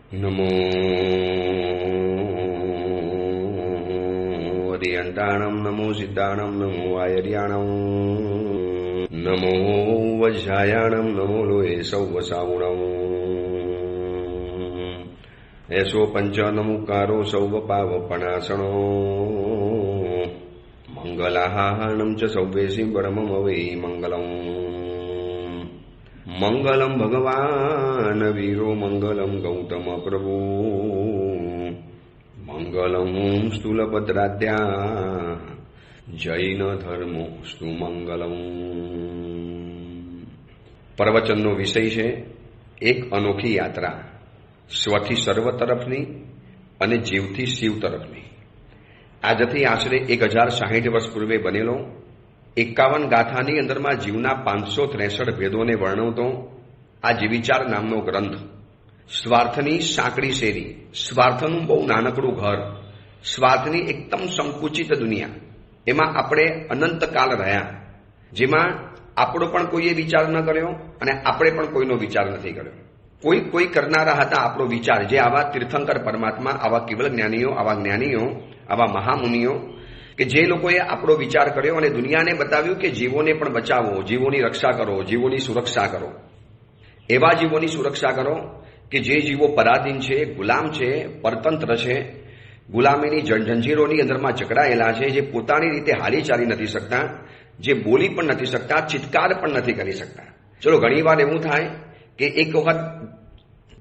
નમો હરિયંતાણમ નમો સિદ્ધાણમ નમો આયર્યાણમ નમો વજ્રાયાણમ નમો લોહે સૌવસાવુણમ એસો પંચ નમુકારો સૌવ પાવપણાસણો મંગલાહાહણમ ચ સૌવેસી પરમમ વૈ મંગલમ મંગલમ ભગવાન વીરો મંગલમ ગૌતમ પ્રભુ મંગલમ સ્થૂલભદ્રાદ્યા જૈન ધર્મો સ્તુ મંગલમ. પ્રવચનનો વિષય છે એક અનોખી યાત્રા, સ્વથી સર્વ તરફની અને જીવથી શિવ તરફની. આજથી આશરે 1060 વર્ષ પૂર્વે બનેલો 51 ગાથાની અંદરમાં જીવના 563 ભેદોને વર્ણવતો આ જીવિચાર નામનો ગ્રંથ, સ્વાર્થની સાંકડી શેરી, સ્વાર્થનું બહુ નાનકડું ઘર, સ્વાર્થની એકદમ સંકુચિત દુનિયા, એમાં આપણે અનંતકાળ રહ્યા, જેમાં આપણો પણ કોઈએ વિચાર ન કર્યો અને આપણે પણ કોઈનો વિચાર નથી કર્યો. કોઈ કરનારા હતા આપણો વિચાર, જે આવા તીર્થંકર પરમાત્મા, આવા કેવલ જ્ઞાનીઓ, આવા જ્ઞાનીઓ, આવા મહામુનિઓ કે જે લોકોએ આપણો વિચાર કર્યો અને દુનિયાને બતાવ્યું કે જીવોને પણ બચાવો, જીવોની રક્ષા કરો, જીવોની સુરક્ષા કરો. એવા જીવોની સુરક્ષા કરો કે જે જીવો પરાધીન છે, ગુલામ છે, પરતંત્ર છે, ગુલામીની જંજીરોની અંદરમાં જકડાયેલા છે, જે પોતાની રીતે હાલી ચાલી નથી શકતા, જે બોલી પણ નથી શકતા, ચિત્કાર પણ નથી કરી શકતા. ચલો, ઘણીવાર એવું થાય કે એક વખત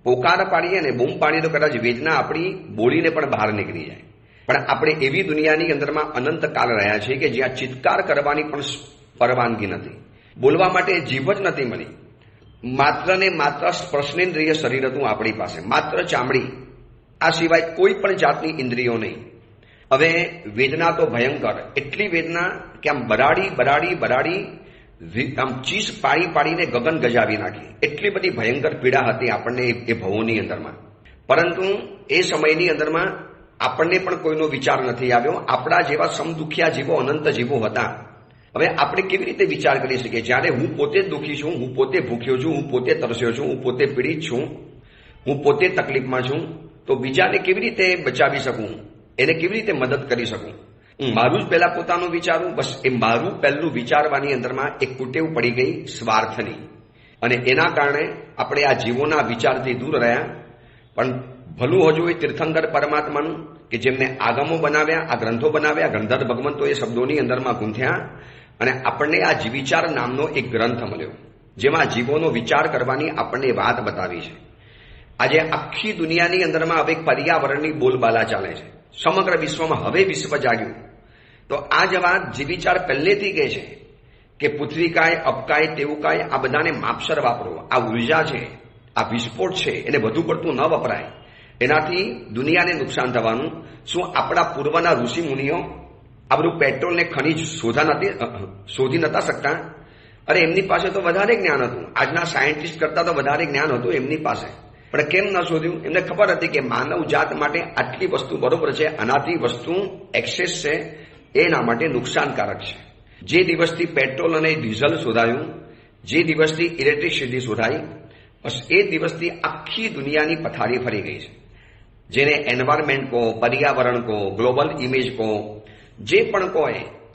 પોકાર પાડીએ ને બૂમ પાડીએ તો કદાચ વેદના આપણી બોલીને પણ બહાર નીકળી જાય. પણ આપણે એવી દુનિયાની અંદરમાં અનંતકાળ રહ્યા છીએ કે જ્યાં ચિત્કાર કરવાની પણ પરવાનગી નથી, બોલવા માટે જીભ જ નથી મળી. માત્ર ને માત્ર સ્પર્શનેન્દ્રિય શરીર હતું આપણી પાસે, માત્ર ચામડી, આ સિવાય કોઈ પણ જાતની ઇન્દ્રિયો નહીં. હવે વેદના તો ભયંકર, એટલી વેદના કે આમ બરાડી આમ ચીસ પાડીને ગગન ગજાવી નાખી, એટલી બધી ભયંકર પીડા હતી આપણને એ ભવોની અંદરમાં. પરંતુ એ સમયની અંદરમાં આપણને પણ કોઈનો વિચાર નથી આવ્યો. આપણા જેવા સમદુખિયા જીવો, અનંત જીવો હતા. હવે આપણે કેવી રીતે વિચાર કરી શકીએ? જ્યારે હું પોતે જ દુઃખી છું, હું પોતે ભૂખ્યો છું, હું પોતે તરસ્યો છું, હું પોતે પીડિત છું, હું પોતે તકલીફમાં છું, તો બીજાને કેવી રીતે બચાવી શકું, એને કેવી રીતે મદદ કરી શકું? હું મારું જ પહેલા પોતાનું વિચારું, બસ એ મારું પહેલું વિચારવાની અંદરમાં એક કુટેવ પડી ગઈ સ્વાર્થની, અને એના કારણે આપણે આ જીવોના વિચારથી દૂર રહ્યા. પણ ભલું હજુ એ તીર્થંકર પરમાત્માનું કે જેમને આગમો બનાવ્યા, આ ગ્રંથો બનાવ્યા, ગંધર્વ ભગવંતો એ શબ્દોની અંદરમાં ગૂંથ્યા અને આપણને આ જીવિચાર નામનો એક ગ્રંથ મળ્યો, જેમાં જીવોનો વિચાર કરવાની આપણને વાત બતાવી છે. આજે આખી દુનિયાની અંદરમાં હવે પર્યાવરણની બોલબાલા ચાલે છે. સમગ્ર વિશ્વમાં હવે વિશ્વ જાગ્યું. તો આ જ વાત જીવિચાર પહેલેથી કહે છે કે પૃથ્વીકાય, અપકાય, તેવુકાય, આ બધાને માપસર વાપરો. આ ઉર્જા છે, આ વિસ્ફોટ છે, એને વધુ પડતું ન વપરાય. એનાથી દુનિયાને નુકસાન થવાનું. શું આપણા પૂર્વના ઋષિ મુનિઓ આ બધું પેટ્રોલને ખનીજ શોધી નતા શકતા? અરે એમની પાસે તો વધારે જ્ઞાન હતું, આજના સાયન્ટિસ્ટ કરતા તો વધારે જ્ઞાન હતું એમની પાસે. પણ કેમ ન શોધ્યું? એમને ખબર હતી કે માનવ જાત માટે આટલી વસ્તુ બરોબર છે, આનાથી વસ્તુ એક્સેસ છે, એના માટે નુકસાનકારક છે. જે દિવસથી પેટ્રોલ અને ડીઝલ શોધાયું, જે દિવસથી ઇલેક્ટ્રિસિટી શોધાઈ, બસ એ દિવસથી આખી દુનિયાની પથારી ફરી ગઈ છે. જેને એન્વાયરમેન્ટ કહો, પર્યાવરણ કહો, ગ્લોબલ ઇમેજ કહો, જે પણ કહો,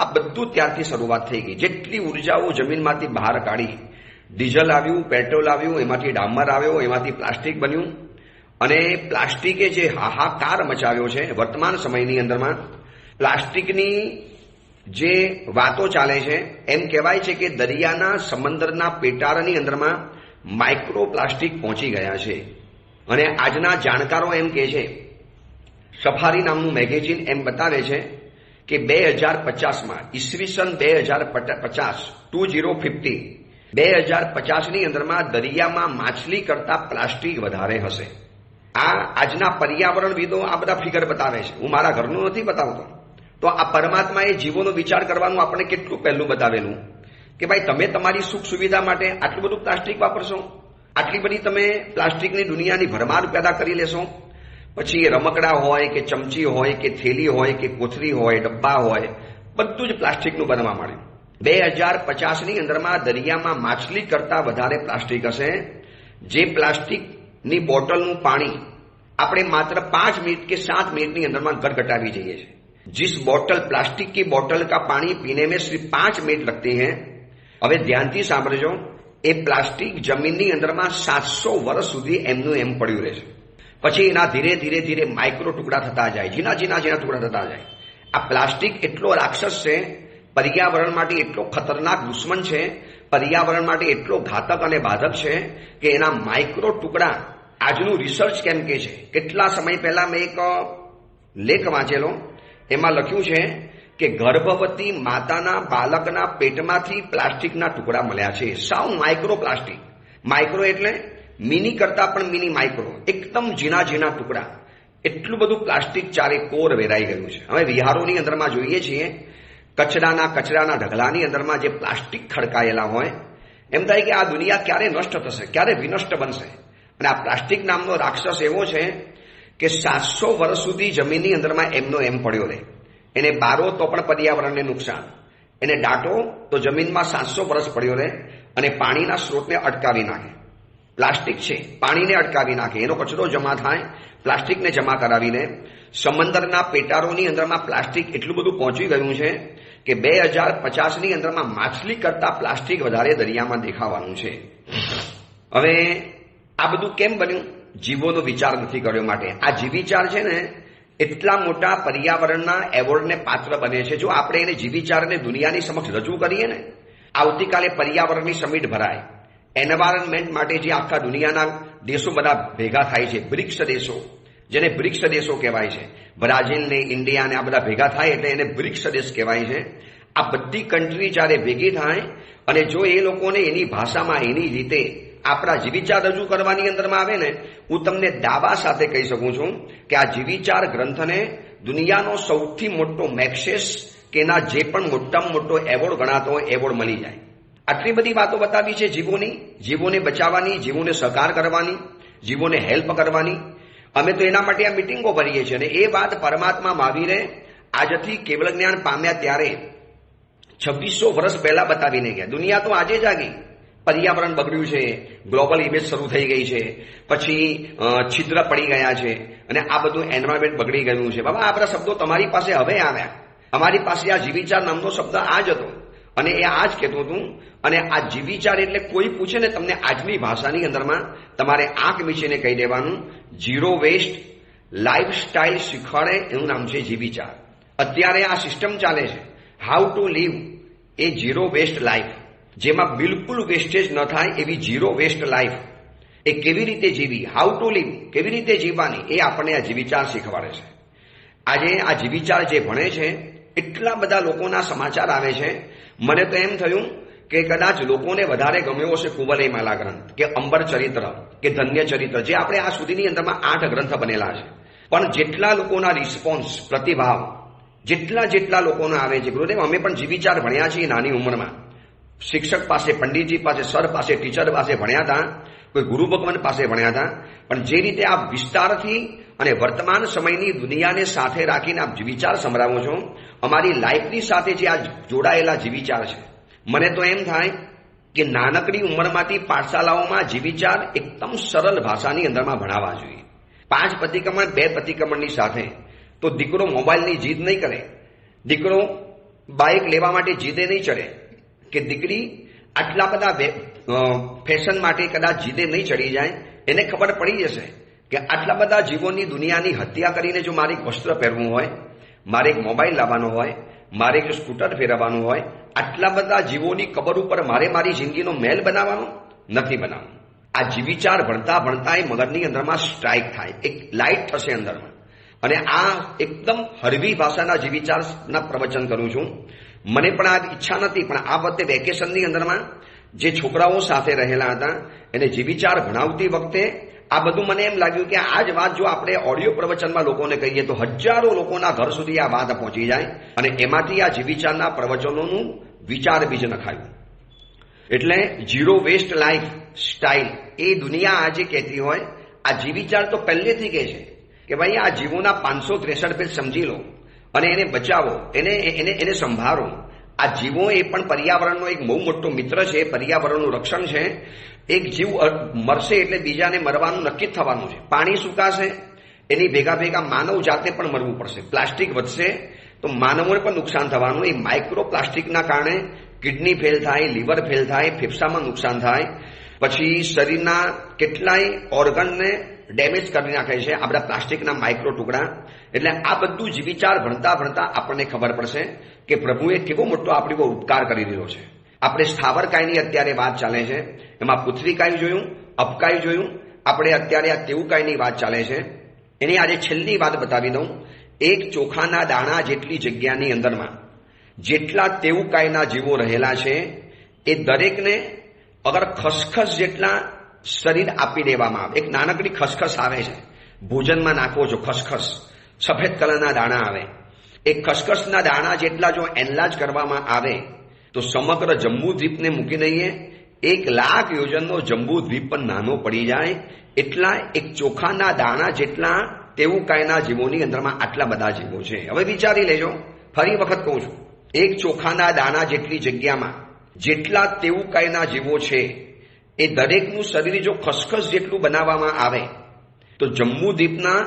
આ બધું ત્યારથી શરૂઆત થઈ ગઈ. જેટલી ઉર્જાઓ જમીનમાંથી બહાર કાઢી, ડીઝલ આવ્યું, પેટ્રોલ આવ્યું, એમાંથી ડામર આવ્યો, એમાંથી પ્લાસ્ટિક બન્યું, અને પ્લાસ્ટિકે જે હાહાકાર મચાવ્યો છે વર્તમાન સમયની અંદરમાં. પ્લાસ્ટિકની જે વાતો ચાલે છે, એમ કહેવાય છે કે દરિયાના સમંદરના પેટાળની અંદરમાં માઇક્રો પ્લાસ્ટિક પહોંચી ગયા છે. અને આજના જાણકારો એમ કહે છે, સફારી નામનું મેગેઝિન એમ બતાવે છે કે 2050માં, ઈસવીસન 2050ની અંદરમાં દરિયામાં માછલી કરતા પ્લાસ્ટિક વધારે હશે. આ આજના પર્યાવરણવિદો આ બધા ફિગર બતાવે છે, હું મારા ઘરનું નથી બતાવતો. તો આ પરમાત્માએ જીવોનો વિચાર કરવાનું આપણે કેટલું પહેલું બતાવેલું કે ભાઈ તમે તમારી સુખ સુવિધા માટે આટલું બધું પ્લાસ્ટિક વાપરશો, આટલી બધી તમે પ્લાસ્ટિકની દુનિયાની ભરમાર પેદા કરી લેશો. પછી એ રમકડા હોય કે ચમચી હોય કે થેલી હોય કે કોથળી હોય, ડબ્બા હોય, બધું જ પ્લાસ્ટિકનું બનવા માંડ્યું. 2050ની અંદરમાં દરિયામાં માછલી કરતા વધારે પ્લાસ્ટિક હશે. જે પ્લાસ્ટિકની બોટલનું પાણી આપણે માત્ર 5 મિનિટ કે 7 મિનિટની અંદરમાં गटगटावी જઈએ છીએ। जिस बोतल प्लास्टिक की बोतल का पानी पीने में सिर्फ 5 मिनट लगती हैं। હવે ધ્યાનથી સાંભળજો, એ પ્લાસ્ટિક જમીનની અંદરમાં 700 વર્ષ સુધી એમનું એમ પડ્યું રહે છે। પછી એના ધીરે ધીરે ધીરે માઇક્રો ટુકડા થતા જાય, ઝીણા ઝીણા ઝીણા ટુકડા થતા જાય। આ પ્લાસ્ટિક એટલો રાક્ષસ છે, પર્યાવરણ માટે એટલો ખતરનાક દુશ્મન છે, પર્યાવરણ માટે એટલો ઘાતક અને બાધક છે કે એના માઇક્રો ટુકડા આજનું રિસર્ચ કેમ કે છે। કેટલા સમય પહેલા મેં એક લેખ વાંચેલો, એમાં લખ્યું છે કે ગર્ભવતી માતાના બાળકના પેટમાંથી પ્લાસ્ટિકના ટુકડા મળ્યા છે, સાવ માઇક્રો પ્લાસ્ટિક। માઇક્રો એટલે મિની કરતા પણ મિની માઇક્રો, એકદમ ઝીણા ઝીણા ટુકડા। એટલું બધું પ્લાસ્ટિક ચારે કોર વેરાઈ ગયું છે। હવે વિહારોની અંદરમાં જોઈએ છીએ, કચરાના ઢગલાની અંદરમાં જે પ્લાસ્ટિક ખડકાયેલા હોય, એમ થાય કે આ દુનિયા ક્યારે નષ્ટ થશે, ક્યારે વિનષ્ટ બનશે। અને આ પ્લાસ્ટિક નામનો રાક્ષસ એવો છે કે 700 વર્ષ સુધી જમીનની અંદરમાં એમનો એમ પડ્યો રહે। એને બારો તો પણ પર્યાવરણને નુકસાન, એને દાટો તો જમીનમાં 700 વર્ષ પડ્યો રહે અને પાણીના સ્ત્રોતને અટકાવી નાખે। પ્લાસ્ટિક છે, પાણીને અટકાવી નાખે, એનો કચરો જમા થાય, પ્લાસ્ટિકને જમા કરાવીને સમંદરના પેટારોની અંદરમાં પ્લાસ્ટિક એટલું બધું પહોંચી ગયું છે કે 2050ની અંદરમાં માછલી કરતા પ્લાસ્ટિક વધારે દરિયામાં દેખાવાનું છે। હવે આ બધું કેમ બન્યું? જીવોનો વિચાર નથી કર્યો માટે। આ જીવિચાર છે ને એટલા મોટા પર્યાવરણના એવોર્ડને પાત્ર બને છે। જો આપણે એને જીવિચારને દુનિયાની સમક્ષ રજૂ કરીએ ને, આવતીકાલે પર્યાવરણની સમિટ ભરાય, એન્વાયરમેન્ટ માટે જે આખા દુનિયાના દેશો બધા ભેગા થાય છે, બ્રિક્સ દેશો, જેને બ્રિક્સ દેશો કહેવાય છે, બ્રાઝિલ ને ઇન્ડિયા ને આ બધા ભેગા થાય એટલે એને બ્રિક્સ દેશ કહેવાય છે। આ બધી કન્ટ્રી જ્યારે ભેગી થાય અને જો એ લોકોને એની ભાષામાં એની રીતે આપણા જીવિચાર રજૂ કરવાની અંદરમાં આવે ને, હું તમને દાવા સાથે કહી શકું છું કે આ જીવિચાર ગ્રંથને દુનિયાનો સૌથી મોટો મેક્સેસ કે એના જે પણ મોટામાં મોટો એવોર્ડ ગણાતો હોય એવોર્ડ મળી જાય। આટલી બધી વાતો બતાવી છે જીવોની, જીવોને બચાવવાની, જીવોને સહકાર કરવાની, જીવોને હેલ્પ કરવાની। અમે તો એના માટે આ મિટિંગો ભરીએ છીએ અને એ વાત પરમાત્મા મહાવીરે આજથી કેવળ જ્ઞાન પામ્યા ત્યારે 2600 વર્ષ પહેલા બતાવીને ગયા। દુનિયા તો આજે જાગી, પર્યાવરણ બગડ્યું છે, ગ્લોબલ ઇમેજ શરૂ થઈ ગઈ છે, પછી છિદ્ર પડી ગયા છે અને આ બધું એન્વાયરમેન્ટ બગડી ગયું છે। બાબા, આ બધા શબ્દો તમારી પાસે હવે આવ્યા। અમારી પાસે આ જીવિચાર નામનો શબ્દ આ જ હતો અને એ આ જ કહેતું હતું। અને આ જીવિચાર એટલે કોઈ પૂછે ને તમને આજની ભાષાની અંદરમાં તમારે આંખ મીચીને કહી દેવાનું, ઝીરો વેસ્ટ લાઈફસ્ટાઈલ શીખવાડે એનું નામ છે જીવિચાર। અત્યારે આ સિસ્ટમ ચાલે છે, how to live a zero waste life, જેમાં બિલકુલ વેસ્ટેજ ન થાય એવી ઝીરો વેસ્ટ લાઈફ, એ કેવી રીતે જીવી, હાઉ ટુ લીવ, કેવી રીતે જીવવાની, એ આપણને આ જીવિચાર શીખવાડે છે। આજે આ જીવિચાર જે ભણે છે, એટલા બધા લોકોના સમાચાર આવે છે, મને તો એમ થયું કે કદાચ લોકોને વધારે ગમ્યો હશે કુવલયમાલા ગ્રંથ કે અંબર ચરિત્ર કે ધન્ય ચરિત્ર, જે આપણે આ સુધીની અંદરમાં 8 ગ્રંથ બનેલા છે। પણ જેટલા લોકોના રિસ્પોન્સ, પ્રતિભાવ, જેટલા લોકોના આવે છે, ગુરુદેવ અમે પણ જીવિચાર ભણ્યા છીએ નાની ઉંમરમાં, શિક્ષક પાસે, પંડિતજી પાસે, સર પાસે, ટીચર પાસે ભણ્યા હતા, કોઈ ગુરુ ભગવાન પાસે ભણ્યા હતા, પણ જે રીતે આ વિસ્તારથી અને વર્તમાન સમયની દુનિયાને સાથે રાખીને આપ જીવિચાર સંભળાવો છો, અમારી લાઈફની સાથે જે આ જોડાયેલા જીવિચાર છે, મને તો એમ થાય કે નાનકડી ઉંમરમાંથી પાઠશાલાઓમાં જીવિચાર એકદમ સરળ ભાષાની અંદરમાં ભણાવવા જોઈએ। 5 પ્રતિક્રમણ 2 પ્રતિક્રમણની સાથે તો દીકરો મોબાઈલની જીદ નહીં કરે, દીકરો બાઇક લેવા માટે જીદે નહીં ચડે, કે દીકરી આટલા બધા ફેશન માટે કદાચ જીદે નહીં ચડી જાય। એને ખબર પડી જશે કે આટલા બધા જીવોની દુનિયાની હત્યા કરીને જો મારે એક વસ્ત્ર પહેરવું હોય, મારે એક મોબાઈલ લાવવાનો હોય, મારે એક સ્કૂટર ફેરવવાનું હોય, આટલા બધા જીવોની કબર ઉપર મારે મારી જિંદગીનો મહેલ બનાવવાનો નથી બનાવવાનો। આ જીવિચાર ભણતા ભણતા એ મગજની અંદરમાં સ્ટ્રાઇક થાય, એક લાઇટ થશે અંદરમાં। અને આ એકદમ હળવી ભાષાના જીવિચારના પ્રવચન કરું છું। મને પણ આ ઈચ્છા નથી, પણ આ વખતે વેકેશનની અંદરમાં જે છોકરાઓ સાથે રહેલા હતા એને જીવિચાર ભણાવતી વખતે આ બધું મને એમ લાગ્યું કે આ જ વાત જો આપણે ઓડિયો પ્રવચનમાં લોકોને કહીએ તો હજારો લોકોના ઘર સુધી આ વાત પહોંચી જાય અને એમાંથી આ જીવિચારના પ્રવચનોનું વિચાર બીજ નખાયું। એટલે ઝીરો વેસ્ટ લાઈફ સ્ટાઇલ એ દુનિયા આજે કહેતી હોય, આ જીવિચાર તો પહેલેથી કહે છે કે ભાઈ આ જીવોના 563 પેજ સમજી લો અને એને બચાવો, એને સંભાળો। આ જીવો એ પણ પર્યાવરણનો એક બહુ મોટો મિત્ર છે, પર્યાવરણનું રક્ષણ છે। એક જીવ મરશે એટલે બીજાને મરવાનું નક્કી જ થવાનું છે। પાણી સુકાશે એની ભેગા ભેગા માનવ જાતને પણ મરવું પડશે. પ્લાસ્ટિક વધશે તો માનવોને પણ નુકસાન થવાનું. એ માઇક્રો પ્લાસ્ટિકના કારણે કિડની ફેલ થાય, લીવર ફેલ થાય, ફેફસામાં નુકસાન થાય, પછી શરીરના કેટલાય ઓર્ગનને ડેમેજ કરી નાખે છે આ બધા પ્લાસ્ટિકના માઇક્રો ટુકડા. એટલે આ બધું જ વિચાર ભણતા ભણતા આપણને ખબર પડશે કે પ્રભુએ કેવો મોટો આપણી પર ઉપકાર કરી દીધો છે. આપણે સ્થાવરકાયની અત્યારે વાત ચાલે છે, એમાં પૃથ્વીકાય જોયું, અપકાય જોયું, આપણે અત્યારે આ તેવુકાયની વાત ચાલે છે. એની આજે છેલ્લી વાત બતાવી દઉં. એક ચોખાના દાણા જેટલી જગ્યાની અંદરમાં જેટલા તેવુકાયના જીવો રહેલા છે એ દરેકને અગર ખસખસ જેટલા શરીર આપી દેવામાં આવે. એક નાનકડી ખસખસ આવે છે, ભોજનમાં નાખવો છો ખસખસ, સફેદ કલરના દાણા આવે. એ ખસખસના દાણા જેટલા જો એનલાજ કરવામાં આવે તો સમગ્ર જંબુદ્વીપને મૂકી દઈએ, 1,00,000 યોજનનો જંબુદ્વીપ પણ નાનો પડી જાય. એટલા એક ચોખાના દાણા જેટલા તેવુકાયના જીવોની અંદરમાં આટલા બધા જીવો છે. હવે વિચારી લેજો, ફરી વખત કહું છું, એક ચોખાના દાણા જેટલી જગ્યામાં જેટલા તેવુકાયના જીવો છે એ દરેકનું શરીર જો ખસખસ જેટલું બનાવવામાં આવે તો જંબુદ્વીપના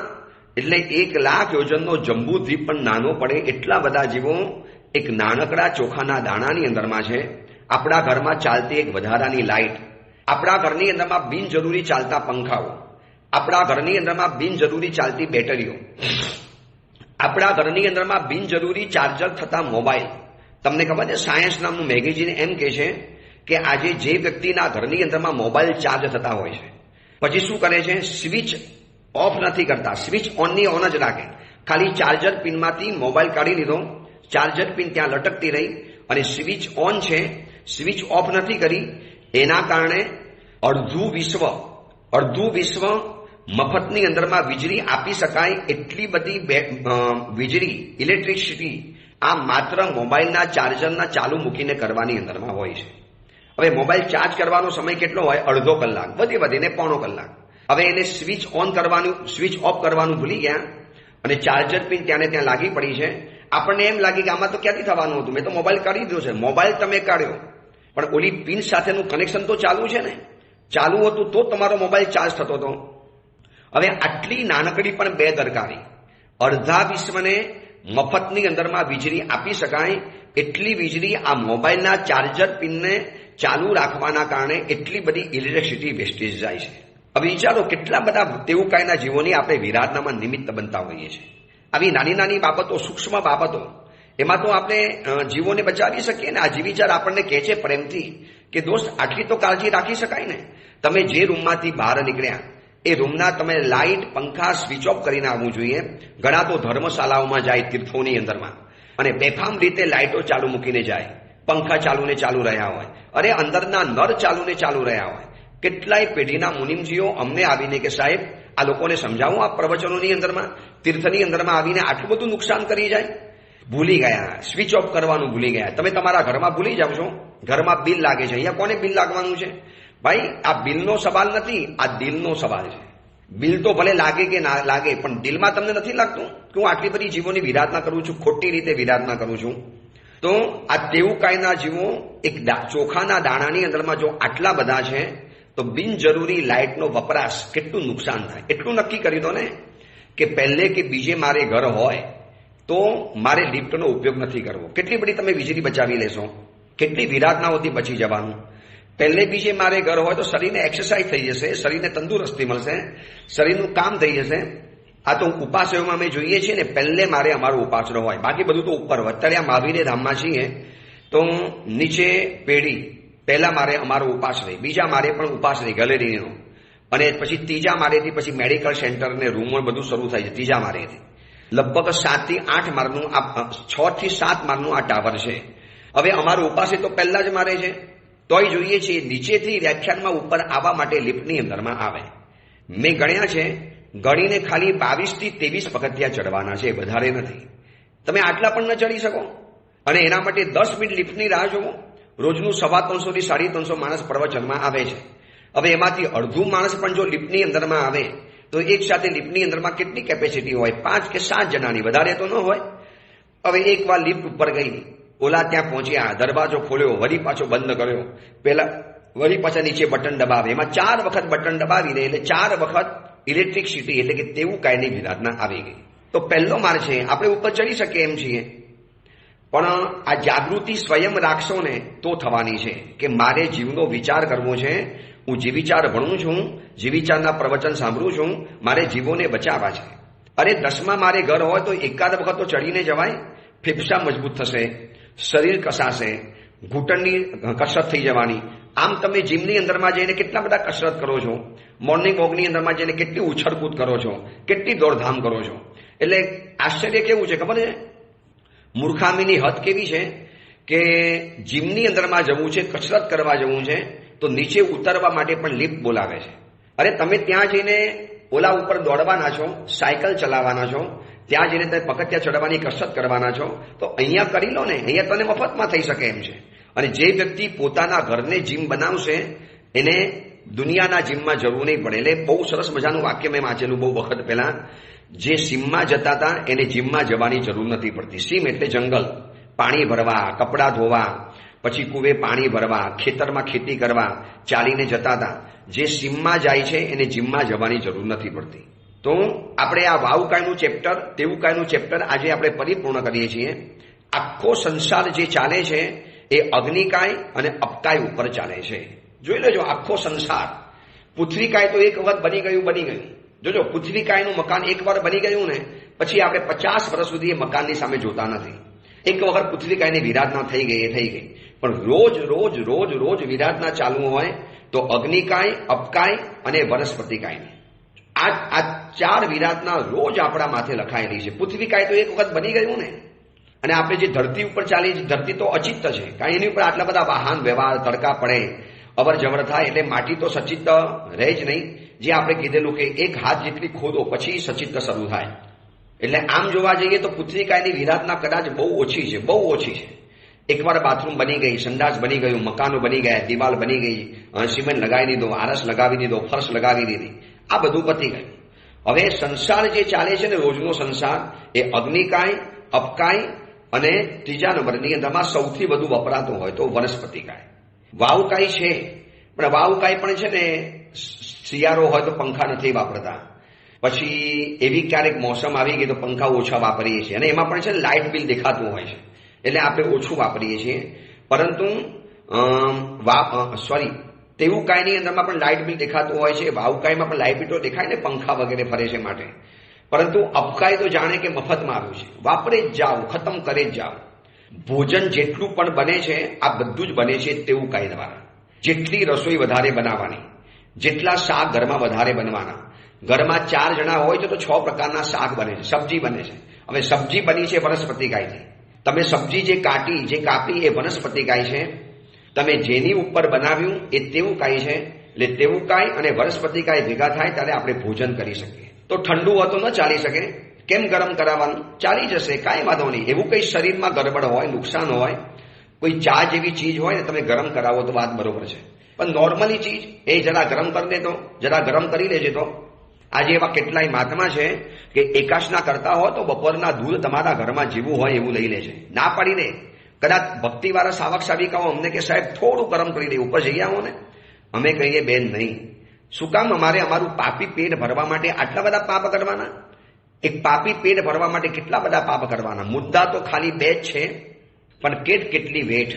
એટલે 1,00,000 યોજનનો જંબુદ્વીપ પણ નાનો પડે. એટલા બધા જીવો એક નાનકડા ચોખાના દાણાની અંદરમાં છે. આપણા ઘરમાં ચાલતી એક વધારાની લાઇટ, આપણા ઘરની અંદરમાં બિનજરૂરી ચાલતા પંખાઓ, આપણા ઘરની અંદરમાં બિનજરૂરી ચાલતી બેટરીઓ, આપણા ઘરની અંદરમાં બિનજરૂરી ચાર્જર થતા મોબાઈલ. તમને ખબર છે, સાયન્સ નામનું મેગેઝિન એમ કહે છે કે આજે જે વ્યક્તિના ઘરની અંદરમાં મોબાઈલ ચાર્જ થતા હોય છે પછી શું કરે છે, સ્વિચ ઓફ નથી કરતા, સ્વિચ ઓનની ઓન જ રાખે. ખાલી ચાર્જર પિનમાંથી મોબાઈલ કાઢી લીધો, ચાર્જર પિન ત્યાં લટકતી રહી અને સ્વિચ ઓન છે, સ્વિચ ઓફ નથી કરી. એના કારણે અડધું વિશ્વ મફતની અંદરમાં વીજળી આપી શકાય એટલી બધી વીજળી, ઇલેક્ટ્રિસિટી આ માત્ર મોબાઈલના ચાર્જરના ચાલુ મૂકીને કરવાની અંદરમાં હોય છે. હવે મોબાઈલ ચાર્જ કરવાનો સમય કેટલો હોય? અડધો કલાક, વધીને પોણો કલાક. હવે એને સ્વિચ ઓન કરવાનું, સ્વિચ ઓફ કરવાનું ભૂલી ગયા અને ચાર્જર પિન ત્યાં લાગી પડી છે. આપણને એમ લાગે કે આમાં તો ક્યાંથી થવાનું હતું, મેં તો મોબાઈલ કાઢી દીધો છે. મોબાઈલ તમે કાઢ્યો પણ ઓલી પિન સાથેનું કનેક્શન તો ચાલુ છે ને, ચાલુ હતું તો તમારો મોબાઈલ ચાર્જ થતો હતો. હવે આટલી નાનકડી પણ બેદરકારી, અડધા વિશ્વને મફતની અંદરમાં વીજળી આપી શકાય એટલી વીજળી આ મોબાઈલના ચાર્જર પિનને ચાલુ રાખવાના કારણે એટલી બધી ઇલેક્ટ્રિસિટી વેસ્ટેજ જાય છે. હવે વિચારો કેટલા બધા તેવુકાયના જીવોની આપણે વિરાધનામાં નિમિત્ત બનતા હોઈએ છીએ. આવી નાની નાની બાબતો, સૂક્ષ્મ બાબતો, એમાં તો આપણે જીવોને બચાવી શકીએ ને. આ જીવિચાર આપણને કહે છે પ્રેમથી કે દોસ્ત આટલી તો કાળજી રાખી શકાય ને. તમે જે રૂમમાંથી બહાર નીકળ્યા એ રૂમના તમે લાઇટ, પંખા સ્વિચ ઓફ કરીને આવવું જોઈએ. ઘણા તો ધર્મશાળાઓમાં જાય, તીર્થોની અંદરમાં, અને બેફામ રીતે લાઇટો ચાલુ મૂકીને જાય, પંખા ચાલુને ચાલુ રહ્યા હોય, અરે અંદરના નળ ચાલુને ચાલુ રહ્યા હોય. કેટલાય પેઢીના મુનિમજીઓ અમને આવીને કે સાહેબ આ લોકોને સમજાવું, આ પ્રવચનોની અંદરમાં, તીર્થની અંદરમાં આવીને આટલું બધું નુકસાન કરી જાય. ભૂલી ગયા, સ્વિચ ઓફ કરવાનું ભૂલી ગયા. તમે તમારા ઘરમાં ભૂલી જાવ છો, ઘરમાં બિલ લાગે છે. અહીંયા કોને બિલ લાગવાનું છે? ભાઈ આ બિલનો સવાલ નથી, આ દિલનો સવાલ છે. બિલ તો ભલે લાગે કે ના લાગે પણ દિલમાં તમને નથી લાગતું કે હું આટલી બધી જીવોની વિરાધના કરું છું, ખોટી રીતે વિરાધના કરું છું? તો આ તેવુકાયના જીવો એક ચોખાના દાણાની અંદરમાં જો આટલા બધા છે તો બિનજરૂરી લાઇટનો વપરાશ કેટલું નુકસાન થાય. એટલું નક્કી કરી દો ને કે પહેલે કે બીજે મારે ઘર હોય તો મારે લિફ્ટનો ઉપયોગ નથી કરવો. કેટલી બધી તમે વીજળી બચાવી લેશો, કેટલી વિરાધનાઓથી બચી જવાનું. પહેલે બીજે મારે ઘર હોય તો શરીરને એક્સરસાઇઝ થઈ જશે, શરીરને તંદુરસ્તી મળશે, શરીરનું કામ થઈ જશે. આ તો ઉપાસયોમાં અમે જોઈએ છીએ ને, પહેલે મારે અમારો ઉપાસનો હોય, બાકી બધું તો ઉપર હોય. અત્યારે આ મહાવીર ધામમાં છીએ તો નીચે પેઢી, પહેલા મારે અમારો ઉપાશ્રય, બીજા મારે પણ ઉપાશ્રય ગેલેરીનો, અને પછી ત્રીજા માળેથી પછી મેડિકલ સેન્ટર ને રૂમો બધું શરૂ થાય છે. ત્રીજા માળેથી લગભગ 7 થી 8 માળનું, 6 થી 7 માળનું આ ટાવર છે. હવે અમારો ઉપાશ્રય તો પહેલા જ મારે છે, તોય જોઈએ છીએ નીચેથી વ્યાખ્યાનમાં ઉપર આવવા માટે લિફ્ટની અંદરમાં આવે. મેં ગણ્યા છે, ગણીને ખાલી 22 થી 23 પગથિયા ચડવાના છે, વધારે નથી. તમે આટલા પણ ન ચડી શકો અને એના માટે 10 મિનિટ લિફ્ટની રાહ જોવો. રોજનું 350 થી 350 માણસ પ્રવચનમાં આવે છે. હવે એમાંથી અડધું માણસ પણ જો લિફ્ટની અંદરમાં આવે તો એક સાથે લિફ્ટની અંદરમાં કેટલી કેપેસિટી હોય? 5 કે 7 જણાની, વધારે તો ન હોય. હવે એકવાર લિફ્ટ ઉપર ગઈ, ઓલા ત્યાં પહોંચ્યા, દરવાજો ખોલ્યો, વળી પાછો બંધ કર્યો, પેલા વળી પાછા નીચે બટન દબાવે. એમાં 4 વખત બટન દબાવીને એટલે 4 વખત ઇલેક્ટ્રિસિટી એટલે કે તેવું કાયની વિરાધના આવી ગઈ. તો પહેલો માર્ગ છે, આપણે ઉપર ચડી શકીએ એમ છીએ, પણ આ જાગૃતિ સ્વયં રાખશો ને તો થવાની છે કે મારે જીવનો વિચાર કરવો છે. હું જે વિચાર ભણું છું, જે વિચારના પ્રવચન સાંભળું છું, મારે જીવોને બચાવવા છે. અરે 10માં મારે ઘર હોય તો એકાદ વખત તો ચડીને જવાય. ફેફસા મજબૂત થશે, શરીર કસાશે, ઘૂંટણની કસરત થઈ જવાની. આમ તમે જીમની અંદરમાં જઈને કેટલા બધા કસરત કરો છો, મોર્નિંગ વોકની અંદરમાં જઈને કેટલી ઉછળકૂદ કરો છો, કેટલી દોડધામ કરો છો. એટલે આશ્ચર્ય કેવું છે ખબર છે? મૂર્ખામીની હદ કેવી છે કે જીમની અંદરમાં જવું છે, કસરત કરવા જવું છે, તો નીચે ઉતરવા માટે પણ લિફ્ટ બોલાવે છે. અરે તમે ત્યાં જઈને ઓલા ઉપર દોડવાના છો, સાયકલ ચલાવવાના છો, ત્યાં જઈને તમે પગથિયા ચડવાની કસરત કરવાના છો, તો અહીંયા કરી લો ને, અહીંયા તને મફતમાં થઈ શકે એમ છે. અને જે વ્યક્તિ પોતાના ઘરને જીમ બનાવશે એને દુનિયાના જીમમાં જરૂર નહીં પડે. એટલે બહુ સરસ મજાનું વાક્ય મેં વાંચેલું બહુ વખત પહેલા, જે સીમમાં જતા હતા એને જીમમાં જવાની જરૂર નથી પડતી. સીમ એટલે જંગલ, પાણી ભરવા, કપડાં ધોવા, પછી કુવે પાણી ભરવા, ખેતરમાં ખેતી કરવા ચાલીને જતા હતા. જે સીમમાં જાય છે એને જીમમાં જવાની જરૂર નથી પડતી. તો આપણે આ વાવકાયનું ચેપ્ટર, તેવુકાયનું ચેપ્ટર આજે આપણે પરિપૂર્ણ કરીએ છીએ. આખો સંસાર જે ચાલે છે એ અગ્નિકાય અને અપકાય ઉપર ચાલે છે. જોઈ લેજો, આખો સંસાર. પૃથ્વીકાય તો એક વખત બની ગયું. જોજો, પૃથ્વીકાયનું મકાન એકવાર બની ગયું ને પછી આપણે 50 વર્ષ સુધી એ મકાનની સામે જોતા નથી. એક વખત પૃથ્વીકાયની વિરાધના થઈ ગઈ. પણ રોજ વિરાધના ચાલુ હોય તો અગ્નિકાય, અપકાય અને વનસ્પતિકાયની આ 4 વિરાધના રોજ આપણા માથે લખાયેલી છે. પૃથ્વીકાય તો એક વખત બની ગયું ને, અને આપણે જે ધરતી ઉપર ચાલીએ છીએ, ધરતી તો અચિત્ત છે, કારણ એની ઉપર આટલા બધા વાહન વ્યવહાર, તડકા પડે, અવર જવર થાય, એટલે માટી તો સચિત્ત રહે જ નહીં. જે આપણે કીધેલું કે 1 હાથ જેટલી ખોદો પછી સચિત્ત શરૂ થાય. એટલે આમ જોવા જઈએ તો પૃથ્વીકાયની વિરાધના કદાચ બહુ ઓછી છે. એકવાર બાથરૂમ બની ગઈ, સંડાસ બની ગયું, મકાનો બની ગયા, દિવાલ બની ગઈ, સિમેન્ટ લગાવી દીધો, આરસ લગાવી દીધો, ફર્શ લગાવી દીધી, આ બધું પતી ગયું. હવે સંસાર જે ચાલે છે ને રોજનો સંસાર, એ અગ્નિકાય, અપકાય અને ત્રીજા નંબરની અંદરમાં સૌથી વધુ વપરાતું હોય તો વનસ્પતિકાય. વાવકાય છે, પણ વાવકાય પણ છે ને શિયાળો હોય તો પંખા નથી વાપરતા. પછી એવી ક્યારેક મોસમ આવી ગઈ તો પંખા ઓછા વાપરીએ છીએ, અને એમાં પણ છે ને લાઇટ બિલ દેખાતું હોય છે, એટલે આપણે ઓછું વાપરીએ છીએ. પરંતુ તેવુકાયની અંદરમાં પણ લાઇટ બિલ દેખાતું હોય છે, વાવકાયમાં પણ લાઇટ બિલો દેખાય ને, પંખા વગેરે ફરે છે માટે. પરંતુ અપકાય તો જાણે કે મફતમાં આવ્યું છે, વાપરે જ જાઓ, ખતમ કરે જ જાઓ. ભોજન જેટલું પણ બને છે આ બધું જ બને છે તેવુકાય દ્વારા. જેટલી રસોઈ વધારે બનાવવાની, જેટલા શાક ઘરમાં વધારે બનવાના. ઘરમાં 4 જણા હોય તો 6 પ્રકારના શાક બને છે, સબ્જી બને છે. હવે સબ્જી બની છે વનસ્પતિકાયથી. તમે સબ્જી જે કાપી એ વનસ્પતિકાય છે. તમે જેની ઉપર બનાવ્યું એ તેવુકાય છે. એટલે તેવુકાય અને વનસ્પતિકાય ભેગા થાય ત્યારે આપણે ભોજન કરી શકીએ. તો ઠંડુ હોય તો ન ચાલી શકે, કેમ ગરમ કરાવવાનું? ચાલી જશે, કાંઈ વાંધો નહીં. એવું કંઈ શરીરમાં ગડબડ હોય, નુકસાન હોય, કોઈ ચા જેવી ચીજ હોય ને તમે ગરમ કરાવો તો વાત બરોબર છે. પણ નોર્મલી ચીજ એ જરા ગરમ કરી દેતો, જરા ગરમ કરી લેજે. તો આજે એવા કેટલાય મહાત્મા છે કે એકાશના કરતા હોય તો બપોરના દૂધ તમારા ઘરમાં જેવું હોય એવું લઈ લે છે. ના પાડીને કદાચ ભક્તિવાળા સાવક સાવિકાઓ અમને કે સાહેબ થોડું ગરમ કરી દે, ઉપર જઈ આવો ને. અમે કહીએ બેન નહીં. શું કામ અમારે અમારું પાપી પેટ ભરવા માટે આટલા બધા પાપ કરવાના? એક પાપી પેટ ભરવા માટે કેટલા બધા પાપ કરવાના? મુદ્દા તો ખાલી 2 જ છે, પણ કેટલી વેઠ.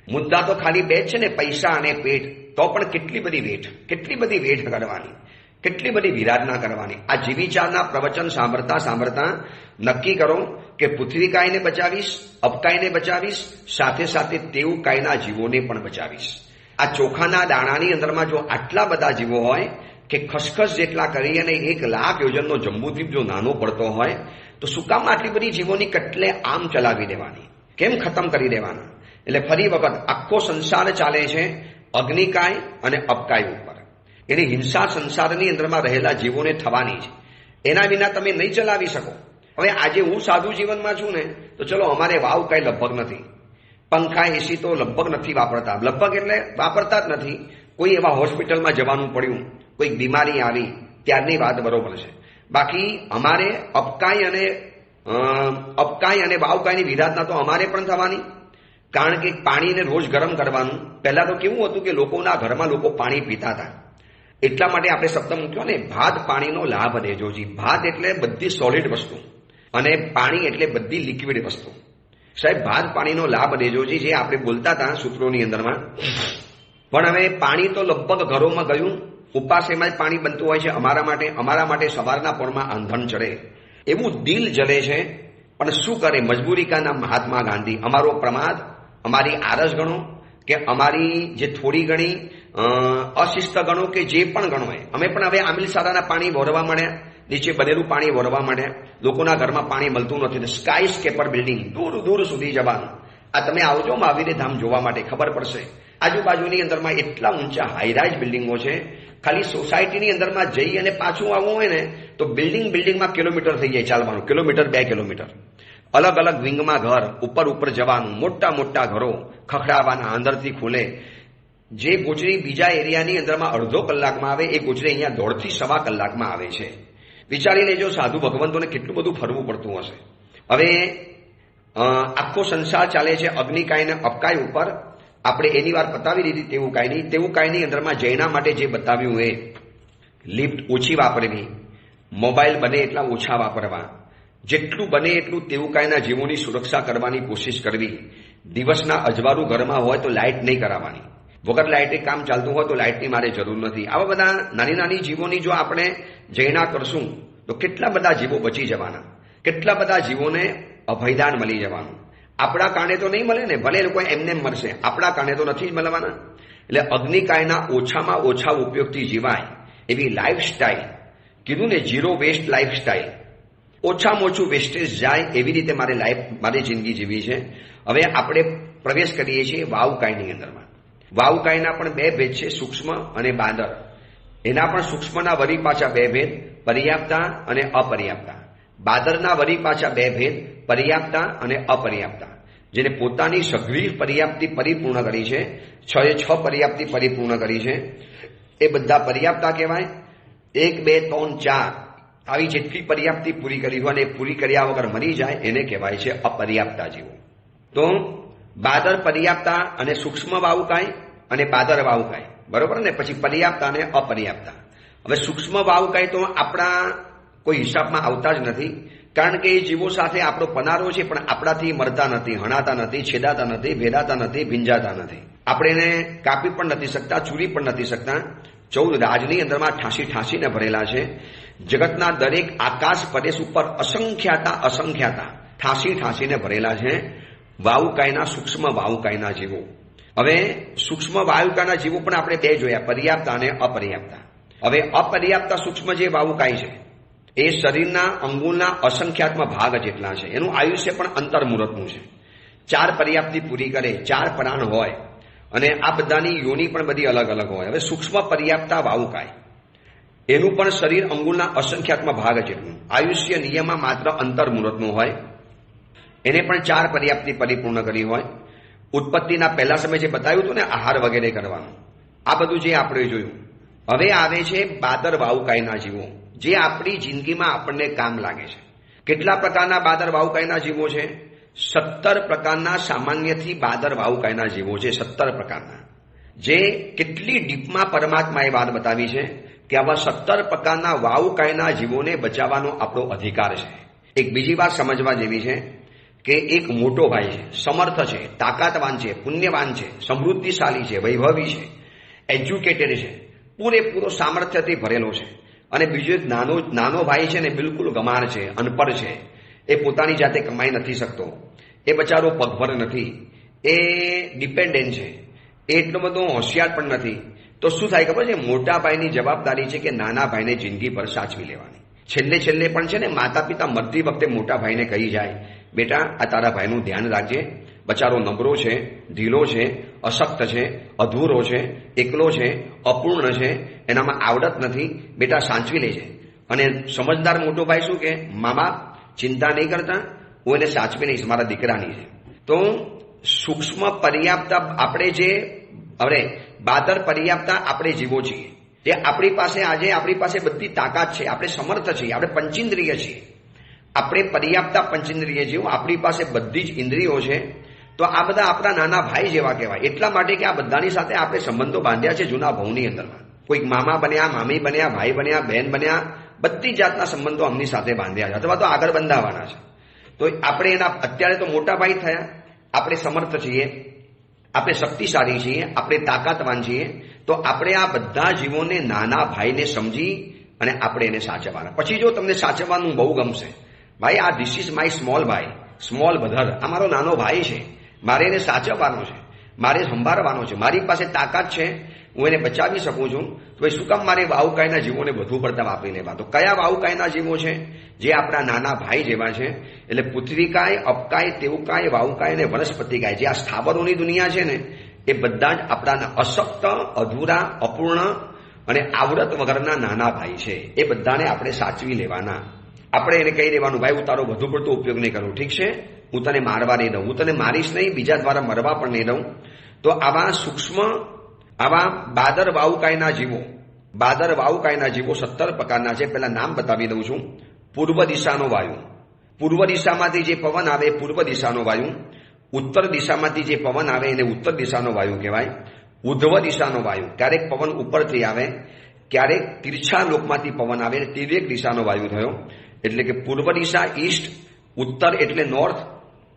મુદ્દા તો ખાલી 2 જ છે ને, પૈસા અને પેટ. તો પણ કેટલી બધી વેઠ કરવાની, કેટલી બધી વિરાધના કરવાની. આ જીવિચારના પ્રવચન સાંભળતા નક્કી કરો કે પૃથ્વીકાયને બચાવીશ, અપકાયને બચાવીશ, સાથે સાથે તેવુકાયના જીવોને પણ બચાવીશ. આ ચોખાના દાણાની અંદરમાં જો આટલા બધા જીવો હોય કે ખસખસ જેટલા કરી અને 1 લાખ યોજનનો જંબુદ્વીપ જો નાનો પડતો હોય તો શું કામ આટલી બધી જીવોની કટલે આમ ચલાવી દેવાની? કેમ ખતમ કરી દેવાના? એટલે ફરી વખત આખો સંસાર ચાલે છે અગ્નિકાય અને અપકાય ઉપર. એની હિંસા સંસારની અંદરમાં રહેલા જીવોને થવાની છે. એના વિના તમે નહીં ચલાવી શકો. હવે આજે હું સાધુ જીવનમાં છું ને તો ચલો અમારે વાવકાય લગભગ નથી, પંખા એસી તો લગભગ નથી વાપરતા. લગભગ એટલે વાપરતા જ નથી. કોઈ એવા હોસ્પિટલમાં જવાનું પડ્યું, કોઈ બીમારી આવી ત્યારની વાત બરોબર છે. બાકી અમારે અપકાય અને વાવકાયની વિરાધના તો અમારે પણ થવાની. કારણ કે પાણીને રોજ ગરમ કરવાનું. પહેલા તો કેવું હતું કે લોકોના ઘરમાં લોકો પાણી પીતા હતા. એટલા માટે આપણે શબ્દ મૂક્યો ને, ભાત પાણીનો લાભ દેજોજી. ભાત એટલે બધી સોલિડ વસ્તુ અને પાણી એટલે બધી લિક્વિડ વસ્તુ. સાહેબ, ભાત પાણીનો લાભ દેજોજી જે આપણે બોલતા હતા સૂત્રોની અંદરમાં, પણ હવે પાણી તો લગભગ ઘરોમાં ગયું. ઉપવાસ એમાં જ પાણી બનતું હોય છે અમારા માટે સવારના પોરમાં આંધણ ચડે એવું દિલ જલે છે. પણ શું કરે, મજબૂરી કા નામ મહાત્મા ગાંધી. અમારો પ્રમાદ, અમારી આરસ ગણો કે અમારી જે થોડી ઘણી અશિસ્ત ગણો કે જે પણ ગણો હોય, અમે પણ હવે આમિલ સારાના પાણી વરવા માંડ્યા, નીચે બનેલું પાણી વરવા માંડ્યા. લોકોના ઘરમાં પાણી મળતું નથી. સ્કાય સ્કેપર બિલ્ડિંગ દૂર દૂર સુધી જવાનું. આ તમે આવજો મહાવીર ધામ જોવા માટે, ખબર પડશે. આજુબાજુની અંદરમાં એટલા ઊંચા હાઈરાઇઝ બિલ્ડિંગો છે. ખાલી સોસાયટીની અંદરમાં જઈ અને પાછું આવવું હોય ને તો બિલ્ડિંગમાં કિલોમીટર થઈ જાય ચાલવાનું, કિલોમીટર 2 કિલોમીટર. અલગ અલગ વિંગમાં ઘર, ઉપર જવાનું, મોટા મોટા ઘરો ખખડાવવાના, અંદરથી ખુલે. જે ગોચરી બીજા એરિયાની અંદરમાં અડધો કલાકમાં આવે એ ગોચરી અહીંયા 1.5 થી 1.25 કલાકમાં આવે છે. વિચારી લેજો સાધુ ભગવંતોને કેટલું બધું ફરવું પડતું હશે. હવે આખો સંસાર ચાલે છે અગ્નિકાય અને અપકાય ઉપર. આપણે એની વાર પતાવી દીધી. તેવું કાયની અંદરમાં જૈના માટે જે બતાવ્યું એ લિફ્ટ ઓછી વાપરવી, મોબાઈલ બને એટલા ઓછા વાપરવા, જેટલું બને એટલું તેવું કાયના જીવોની સુરક્ષા કરવાની કોશિશ કરવી. દિવસના અજવાળું ઘરમાં હોય તો લાઇટ નહીં કરાવવાની. વગર લાઇટે કામ ચાલતું હોય તો લાઇટની મારે જરૂર નથી. આવા બધા નાની જીવોની જો આપણે જૈના કરશું તો કેટલા બધા જીવો બચી જવાના, કેટલા બધા જીવોને અભયદાન મળી જવાનું. આપણા કારણે તો નહીં મળે ને, ભલે લોકો એમને મળશે, આપણા કારણે તો નથી જ મળવાના. એટલે અગ્નિકાયના ઓછામાં ઓછા ઉપયોગથી જીવાય એવી લાઈફસ્ટાઈલ કીધું ને, ઝીરો વેસ્ટ લાઈફસ્ટાઈલ, ઓછામાં ઓછું વેસ્ટેજ જાય એવી રીતે મારી જિંદગી જીવી છે. હવે આપણે પ્રવેશ કરીએ છીએ વાવકાયની અંદરમાં. વાવકાયના પણ 2 ભેદ છે, સૂક્ષ્મ અને બાદર. એના પણ સૂક્ષ્મના વરી પાછા 2 ભેદ, પર્યાપ્તા અને અપર્યાપ્તા. બાદરના વરી પાછા 2 ભેદ, પર્યાપ્તા અને અપર્યાપ્તા. જેને પોતાની સઘળી પર્યાપ્તિ પરિપૂર્ણ કરી છે, 6 પર્યાપ્તિ પરિપૂર્ણ કરી છે, એ બધા પર્યાપ્તા કહેવાય. 1 2 3 4 આવી જેટલી પર્યાપ્તિ પૂરી કરી હોય અને પૂરી કર્યા વગર મરી જાય એને કહેવાય છે અપર્યાપ્તા જીવો. તો બાદર પર્યાપ્તા અને સૂક્ષ્મ વાવકાય અને બાદર વાવકાય, બરોબર ને. પછી પર્યાપ્તા અને અપર્યાપ્તા. હવે સૂક્ષ્મ વાવકાય તો આપણા કોઈ હિસાબમાં આવતા જ નથી, કારણ કે એ જીવો સાથે આપણો પનારો છે, પણ આપણાથી મરતા નથી, હણાતા નથી, છેદાતા નથી, ભેદાતા નથી, ભીંજાતા નથી. આપણે એને કાપી પણ નથી શકતા, ચૂરી પણ નથી શકતા. 14 રાજની અંદરમાં ઠાંસીને ભરેલા છે. જગતના દરેક આકાશ પ્રદેશ ઉપર અસંખ્યાતા ઠાંસીને ભરેલા છે વાવુકાયના, સૂક્ષ્મ વાવુકાયના જીવો. હવે સૂક્ષ્મ વાયુકાયના જીવો પણ આપણે 2 જોયા, પર્યાપ્તા અને અપર્યાપ્તા. હવે અપર્યાપ્તા સૂક્ષ્મ જે વાવુકાય છે એ શરીરના અંગોના અસંખ્યાત્મ ભાગ જેટલા છે. એનું આયુષ્ય પણ અંતર્મુહૂર્તનું છે. 4 પર્યાપ્તિ પૂરી કરે, 4 પ્રાણ હોય અને આ બધાની યોની પણ બધી અલગ અલગ હોય. હવે સૂક્ષ્મ પર્યાપ્તા વાવુકાય એનું પણ શરીર અંગુલના અસંખ્યાત્મ ભાગ જેટલું, આયુષ્ય નિયમમાં માત્ર અંતર્મુહૂર્તનું હોય. એને પણ 4 પર્યાપ્તિ પરિપૂર્ણ કરી હોય. ઉત્પત્તિના પહેલા સમય જે બતાવ્યું હતું ને, આહાર વગેરે કરવાનું, આ બધું જે આપણે જોયું. હવે આવે છે બાદર વાવુકાયના જીવો, જે આપણી જિંદગીમાં આપણને કામ લાગે છે. કેટલા પ્રકારના બાદર વાવુકાયના જીવો છે? 17 પ્રકારના સામાન્યથી બાદર વાવુકાયના જીવો છે. 17 પ્રકારના, જે કેટલી ડીપમાં પરમાત્માએ વાત બતાવી છે કે આવા 17 પ્રકારના વાવુકાયના જીવોને બચાવવાનો આપણો અધિકાર છે. એક બીજી વાત સમજવા જેવી છે કે એક મોટો ભાઈ છે, સમર્થ છે, તાકાતવાન છે, પુણ્યવાન છે, સમૃદ્ધિશાળી છે, વૈભવી છે, એજ્યુકેટેડ છે, પૂરેપૂરો સામર્થ્યથી ભરેલો છે. અને બીજો એક નાનો ભાઈ છે ને, બિલકુલ ગમાર છે, અનપઢ છે, એ પોતાની જાતે કમાઈ નથી શકતો, એ બચારો પગભર નથી, એ ડિપેન્ડન્ટ છે, એ એટલો બધો હોશિયાર પણ નથી. તો શું થાય ખબર છે? મોટા ભાઈની જવાબદારી છે કે નાના ભાઈને જિંદગીભર સાચવી લેવાની. છેલ્લે પણ છે ને, માતા પિતા મરતી વખતે મોટા ભાઈને કહી જાય, બેટા આ તારા ભાઈનું ધ્યાન રાખજે, બચારો નબળો છે, ઢીલો છે, અશક્ત છે, અધૂરો છે, એકલો છે, અપૂર્ણ છે, એનામાં આવડત નથી, બેટા સાચવી લેજે. અને સમજદાર મોટો ભાઈ શું કે, મામા ચિંતા નહીં કરતા, હું એને સાચવી લઈશ, મારા દીકરાની છે. તો સૂક્ષ્મ પર્યાપ્તા આપણે જે, હવે બાદર પર્યાપ્તા આપણે જીવો છીએ, જે આપણી પાસે બધી તાકાત છે, આપણે સમર્થ છીએ, આપણે પંચેન્દ્રિય છીએ, આપણે પર્યાપ્તા પંચેન્દ્રિય જીવો, આપણી પાસે બધી જ ઇન્દ્રિયો છે. તો આ બધા આપણા નાના ભાઈ જેવા કહેવાય. એટલા માટે કે આ બધાની સાથે આપણે સંબંધો બાંધ્યા છે જૂના ભવની અંદરમાં. કોઈક મામા બન્યા, મામી બન્યા, ભાઈ બન્યા, બહેન બન્યા, બધી જાતના સંબંધો અમની સાથે બાંધ્યા છે અથવા તો આગળ બંધાવાના છે. તો આપણે એના અત્યારે તો મોટા ભાઈ થયા, આપણે સમર્થ છીએ, આપણે શક્તિશાળી છીએ, આપણે તાકાતવાન છીએ, તો આપણે આ બધા જીવોને નાના ભાઈને સમજી અને આપણે એને સાચવવાના. પછી જો તમને સાચવવાનું બહુ ગમશે, ભાઈ આ ધીસ ઇઝ માય સ્મોલ ભાઈ, સ્મોલ બ્રધર, આ મારો નાનો ભાઈ છે, મારે એને સાચવવાનો છે, મારે સંભાળવાનો છે, મારી પાસે તાકાત છે, હું એને બચાવી શકું છું, તો ભાઈ શું કામ મારે વાવુકાયના જીવોને વધુ પડતા વાપરી લેવા? તો કયા વાવુકાયના જીવો છે? જે આપણા નાના ભાઈ જેવા છે. એટલે પૃથ્વીકાય, અપકાય, તેવકાય, વાવુકાય અને વનસ્પતિકાય, જે આ સ્થાવરોની દુનિયા છે ને, એ બધા જ આપણા અશક્ત, અધૂરા, અપૂર્ણ અને આવડત વગરના નાના ભાઈ છે. એ બધાને આપણે સાચવી લેવાના. આપણે એને કહી દેવાનું, ભાઈ હું તારો વધુ પડતો ઉપયોગ નહીં કરું, ઠીક છે, હું તને મારવા નહીં દઉં, હું તને મારીશ નહીં, બીજા દ્વારા મરવા પણ નહીં દઉં. તો આવા સૂક્ષ્મ, આવા બાદર વાવુકાયના જીવો, બાદર વાવુકાયના જીવો 17 પ્રકારના છે. પહેલા નામ બતાવી દઉં છું. પૂર્વ દિશાનો વાયુ, પૂર્વ દિશામાંથી જે પવન આવે પૂર્વ દિશાનો વાયુ. ઉત્તર દિશામાંથી જે પવન આવે એને ઉત્તર દિશાનો વાયુ કહેવાય. ઉધ્વ દિશાનો વાયુ, ક્યારેક પવન ઉપરથી આવે, ક્યારેક તિરછા લોકમાંથી પવન આવે, તિર્યક દિશાનો વાયુ થયો. એટલે કે પૂર્વ દિશા ઈસ્ટ, ઉત્તર એટલે નોર્થ,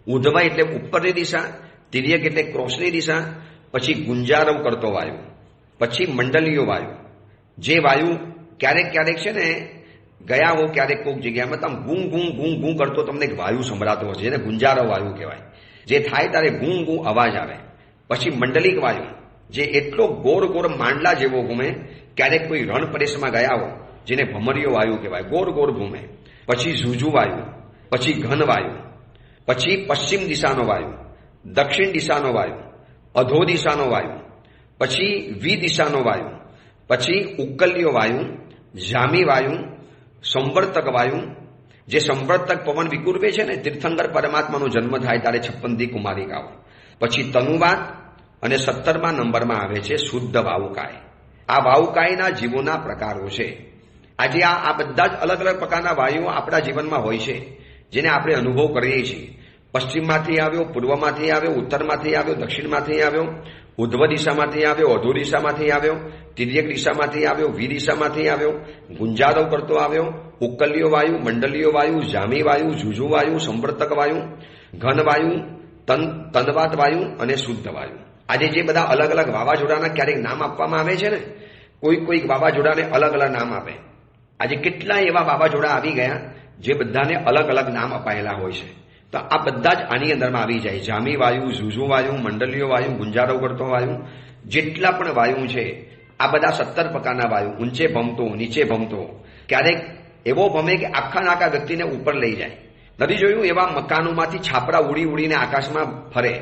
ઉધ્વ એટલે ઉપરની દિશા, તિર્યક એટલે ક્રોસની દિશા, પછી ગુંજારવ કરતો વાયુ, પછી મંડલીય વાયુ. જે વાયુ ક્યારેક ક્યારેક છે ને, ગયા હો ક્યારેક કોઈક જગ્યામાં તમે ગું ગું ગું ગું કરતો તમને વાયુ સંભળાતો હશે, જેને ગુંજારવ વાયુ કહેવાય. જે થાય ત્યારે ગું ગું અવાજ આવે. પછી મંડલિક વાયુ, જે એટલો ગોળ ગોળ માંડલા જેવો ઘૂમે, ક્યારેક કોઈ રણ પ્રદેશમાં ગયા હો, જેને ભમરીયો વાયુ કહેવાય, ગોળ ગોળ ઘૂમે. પછી ઝુઝુ વાયુ, પછી ઘન વાયુ, પછી પશ્ચિમ દિશાનો વાયુ, દક્ષિણ દિશાનો વાયુ, અધો દિશાનો વાયુ, પછી વી દિશાનો વાયુ, પછી ઉક્કલ્યો વાયુ, જામી વાયુ, સંવર્તક વાયુ. જે સંવર્તક પવન વિકુર્વે છે ને, તીર્થંકર પરમાત્માનો જન્મ થાય ત્યારે 56 કુમારિકાઓ. પછી તનુવાત અને 17મા નંબરમાં આવે છે શુદ્ધ વાવુકાય. આ વાવુકાયના જીવોના પ્રકારો છે. આજે આ બધા જ અલગ અલગ પ્રકારના વાયુઓ આપણા જીવનમાં હોય છે, જેને આપણે અનુભવ કરીએ છીએ. પશ્ચિમમાંથી આવ્યો, પૂર્વમાંથી આવ્યો, ઉત્તરમાંથી આવ્યો, દક્ષિણમાંથી આવ્યો, ઉધ્વ દિશામાંથી આવ્યો, અધો દિશામાંથી આવ્યો, તિર્યક દિશામાંથી આવ્યો, વી દિશામાંથી આવ્યો, ગુંજારવ કરતો આવ્યો, ઉક્કલ્યો વાયુ, મંડલીયો વાયુ, જામી વાયુ, ઝુઝુ વાયુ, સંવર્તક વાયુ, ઘન વાયુ, તનવાત વાયુ અને શુદ્ધ વાયુ. આજે જે બધા અલગ અલગ વાવાઝોડાના ક્યારેક નામ આપવામાં આવે છે ને, કોઈક વાવાઝોડાને અલગ અલગ નામ આપે. આજે કેટલા એવા વાવાઝોડા આવી ગયા જે બધાને અલગ અલગ નામ અપાયેલા હોય છે. તો આ બધા જ આની અંદરમાં આવી જાય. જામી વાયુ, ઝુઝુ વાયુ, મંડલીયો વાયુ, ગુંજારવ કરતો વાયુ, જેટલા પણ વાયુ છે આ બધા 17 પ્રકારના વાયુ. ઊંચે ભમતો, નીચે ભમતો, ક્યારેક એવો ભમે કે આખા વ્યક્તિને ઉપર લઈ જાય. નથી જોયું એવા મકાનોમાંથી છાપરા ઉડી ઉડીને આકાશમાં ફરે?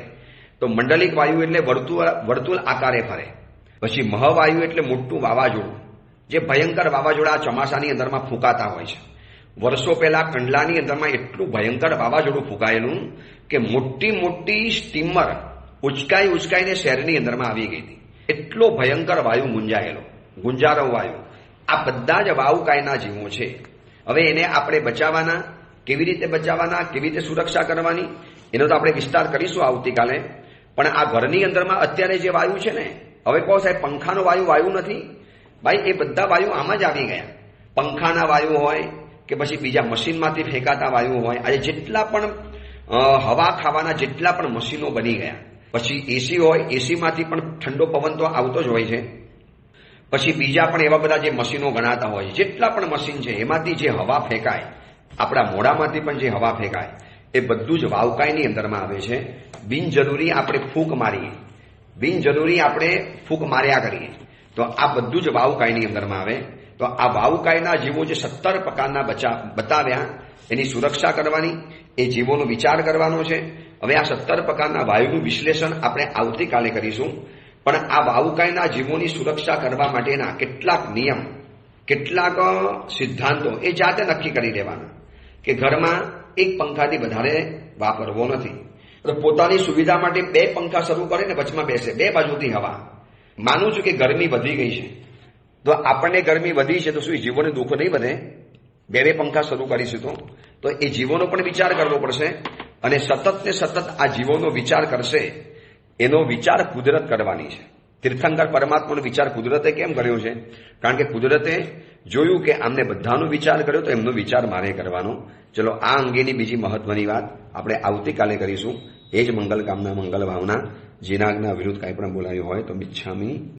તો મંડલિક વાયુ એટલે વર્તુળ આકારે ફરે. પછી મહવાયુ એટલે મોટું વાવાઝોડું, જે ભયંકર વાવાઝોડા ચોમાસાની અંદરમાં ફૂંકાતા હોય છે. વર્ષો પહેલા કંડલાની અંદરમાં એટલું ભયંકર વાવાઝોડું ફૂંકાયેલું કે મોટી મોટી સ્ટીમર ઉચકાઈને શહેરની અંદરમાં આવી ગઈ હતી. એટલો ભયંકર વાયુ ગુંજાયેલો, ગુંજારવ વાયુ. આ બધા જ વાવુકાયના જીવો છે. હવે એને આપણે બચાવવાના, કેવી રીતે બચાવવાના, કેવી રીતે સુરક્ષા કરવાની, એનો તો આપણે વિસ્તાર કરીશું આવતીકાલે. પણ આ ઘરની અંદરમાં અત્યારે જે વાયુ છે ને, હવે કહો સાહેબ પંખાનો વાયુ નથી, ભાઈ એ બધા વાયુ આમ જ આવી ગયા. પંખાના વાયુ હોય કે પછી બીજા મશીનમાંથી ફેંકાતા વાયુ હોય, આજે જેટલા પણ હવા ખાવાના જેટલા પણ મશીનો બની ગયા. પછી એસી હોય, એસીમાંથી પણ ઠંડો પવન તો આવતો જ હોય છે. પછી બીજા પણ એવા બધા જે મશીનો ગણાતા હોય, જેટલા પણ મશીન છે એમાંથી જે હવા ફેંકાય, આપણા મોઢામાંથી પણ જે હવા ફેંકાય, એ બધું જ વાવુકાયની અંદરમાં આવે છે. બિનજરૂરી આપણે ફૂંક મારીએ, બિનજરૂરી આપણે ફૂંક માર્યા કરીએ, તો આ બધું જ વાવુકાયની અંદરમાં આવે. તો આ વાવુકાયના જીવો જે 17 પ્રકારના બતાવ્યા, એની સુરક્ષા કરવાની, એ જીવોનો વિચાર કરવાનો છે. હવે આ 17 પ્રકારના વાયુનું વિશ્લેષણ આપણે આવતીકાલે કરીશું. પણ આ વાવુકાયના જીવોની સુરક્ષા કરવા માટેના કેટલાક નિયમ, કેટલાક સિદ્ધાંતો એ જાતે નક્કી કરી દેવાના કે ઘરમાં એક પંખાથી વધારે વાપરવો નથી. તો પોતાની સુવિધા માટે 2 પંખા શરૂ કરે ને વચમાં બેસે, 2 બાજુથી હવા. માનું છું કે ગરમી વધી ગઈ છે, તો આપણને ગરમી વધી છે તો શું જીવોને દુઃખ નહીં વધે? 2 પંખા શરૂ કરીશું તો એ જીવોનો પણ વિચાર કરવો પડશે. અને સતત ને સતત આ જીવોનો વિચાર કરશે, એનો વિચાર કુદરત કરવાની છે. તીર્થંકર પરમાત્માનો વિચાર કુદરતે કેમ કર્યો છે? કારણ કે કુદરતે જોયું કે આમને બધાનો વિચાર કર્યો તો એમનો વિચાર મારે કરવાનો. ચલો આ અંગેની બીજી મહત્વની વાત આપણે આવતીકાલે કરીશું. એ જ મંગલ કામના, મંગલ ભાવના. જીનાજ્ઞા વિરુદ્ધ કાંઈ પણ બોલાયું હોય તો મિચ્છામી.